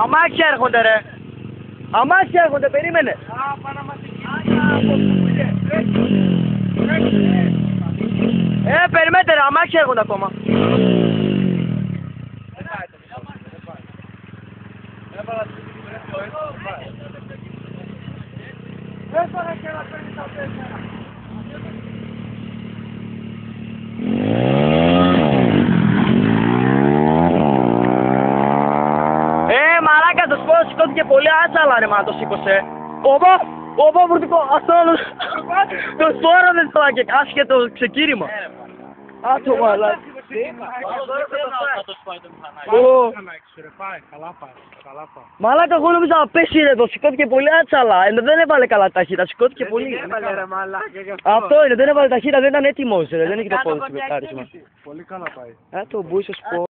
Αμάξια έρχονται ρε. Αμάξια έρχονται, περίμενε. Περιμένετε ρε, αμάξια έρχονται ακόμα. Μαλάκα, το σπόρο σηκώθηκε πολύ άτσαλα ρε, μα το σήκωσε. Ωπα, βουρτικό, αστρόλος. Το σπόρο δεν στράκε, άσχετο ξεκίνημα. Άτο μαλάκα. Μαλάκα, εγώ νόμιζα να πέσει ρε, το σηκώθηκε πολύ άτσαλα. Δεν έβαλε καλά ταχύτητα, σηκώθηκε πολύ. Αυτό είναι, δεν έβαλε ταχύτητα, δεν ήταν έτοιμος ρε, δεν έχει το πόδι στο πετάρισμα. Πολύ καλά πάει. Το μπούσο σπόρο.